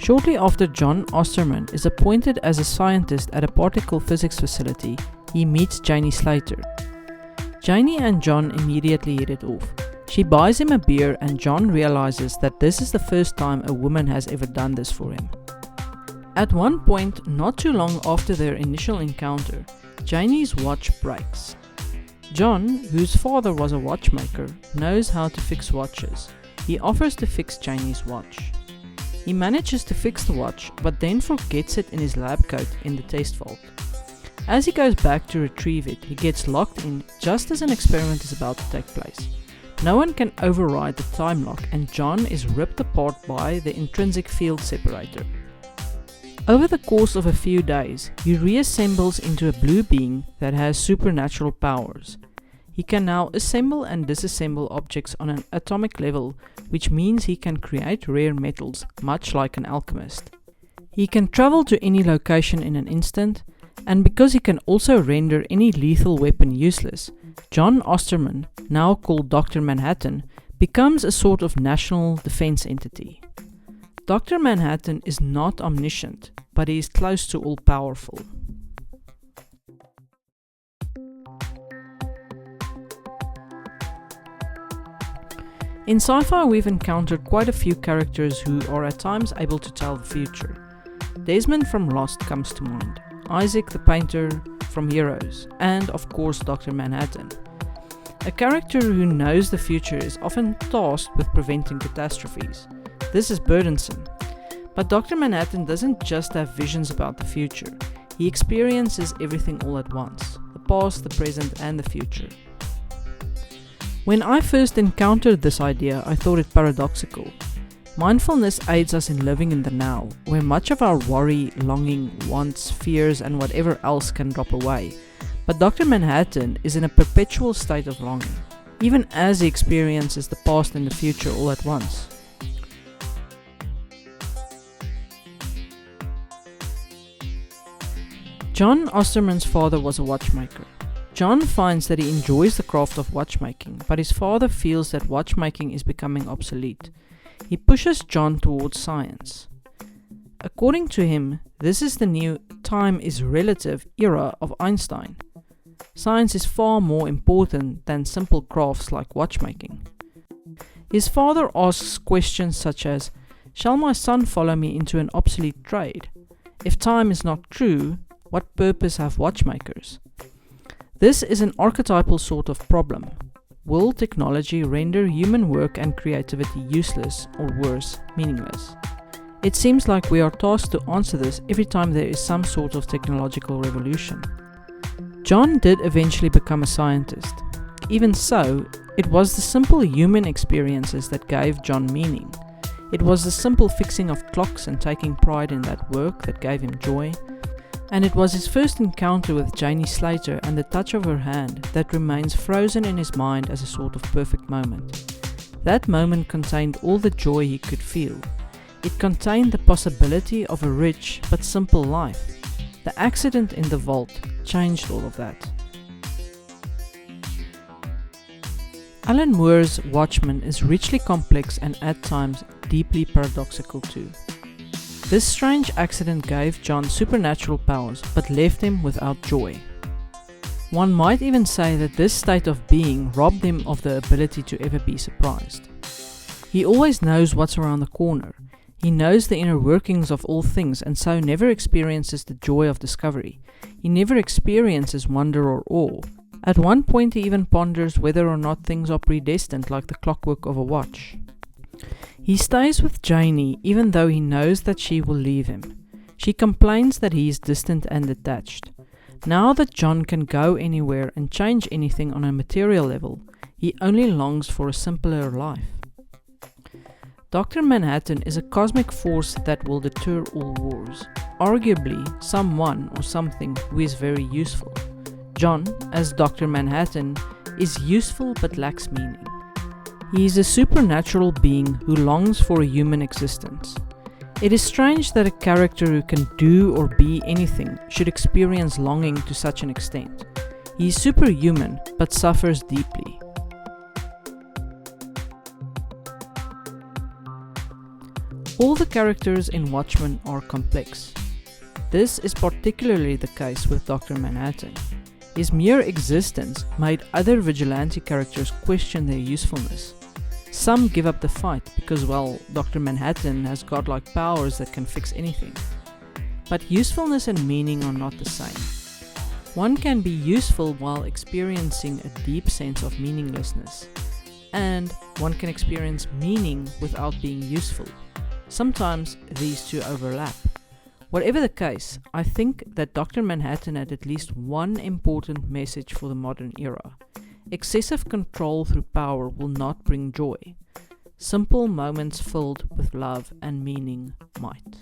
Shortly after John Osterman is appointed as a scientist at a particle physics facility, he meets Janie Slater. Janie and John immediately hit it off. She buys him a beer and John realizes that this is the first time a woman has ever done this for him. At one point, not too long after their initial encounter, Janie's watch breaks. John, whose father was a watchmaker, knows how to fix watches. He offers to fix Janie's watch. He manages to fix the watch, but then forgets it in his lab coat in the test vault. As he goes back to retrieve it, he gets locked in just as an experiment is about to take place. No one can override the time lock and John is ripped apart by the intrinsic field separator. Over the course of a few days, he reassembles into a blue being that has supernatural powers. He can now assemble and disassemble objects on an atomic level, which means he can create rare metals, much like an alchemist. He can travel to any location in an instant, and because he can also render any lethal weapon useless, John Osterman, now called Dr. Manhattan, becomes a sort of national defense entity. Dr. Manhattan is not omniscient, but he is close to all-powerful. In sci-fi, we've encountered quite a few characters who are at times able to tell the future. Desmond from Lost comes to mind, Isaac the painter from Heroes, and of course Dr. Manhattan. A character who knows the future is often tasked with preventing catastrophes. This is burdensome. But Dr. Manhattan doesn't just have visions about the future, he experiences everything all at once, the past, the present and the future. When I first encountered this idea, I thought it paradoxical. Mindfulness aids us in living in the now, where much of our worry, longing, wants, fears and whatever else can drop away. But Dr. Manhattan is in a perpetual state of longing, even as he experiences the past and the future all at once. John Osterman's father was a watchmaker. John finds that he enjoys the craft of watchmaking, but his father feels that watchmaking is becoming obsolete. He pushes John towards science. According to him, this is the new time is relative era of Einstein. Science is far more important than simple crafts like watchmaking. His father asks questions such as, "Shall my son follow me into an obsolete trade? If time is not true, what purpose have watchmakers?" This is an archetypal sort of problem. Will technology render human work and creativity useless, or worse, meaningless? It seems like we are tasked to answer this every time there is some sort of technological revolution. John did eventually become a scientist. Even so, it was the simple human experiences that gave John meaning. It was the simple fixing of clocks and taking pride in that work that gave him joy. And it was his first encounter with Janie Slater and the touch of her hand that remains frozen in his mind as a sort of perfect moment. That moment contained all the joy he could feel. It contained the possibility of a rich but simple life. The accident in the vault changed all of that. Alan Moore's Watchman is richly complex and at times deeply paradoxical too. This strange accident gave John supernatural powers but left him without joy. One might even say that this state of being robbed him of the ability to ever be surprised. He always knows what's around the corner. He knows the inner workings of all things and so never experiences the joy of discovery. He never experiences wonder or awe. At one point he even ponders whether or not things are predestined like the clockwork of a watch. He stays with Janie even though he knows that she will leave him. She complains that he is distant and detached. Now that John can go anywhere and change anything on a material level, he only longs for a simpler life. Dr. Manhattan is a cosmic force that will deter all wars. Arguably, someone or something who is very useful. John, as Dr. Manhattan, is useful but lacks meaning. He is a supernatural being who longs for a human existence. It is strange that a character who can do or be anything should experience longing to such an extent. He is superhuman but suffers deeply. All the characters in Watchmen are complex. This is particularly the case with Dr. Manhattan. His mere existence made other vigilante characters question their usefulness. Some give up the fight because, well, Dr. Manhattan has godlike powers that can fix anything. But usefulness and meaning are not the same. One can be useful while experiencing a deep sense of meaninglessness, and one can experience meaning without being useful. Sometimes these two overlap. Whatever the case, I think that Dr. Manhattan had at least one important message for the modern era. Excessive control through power will not bring joy. Simple moments filled with love and meaning might.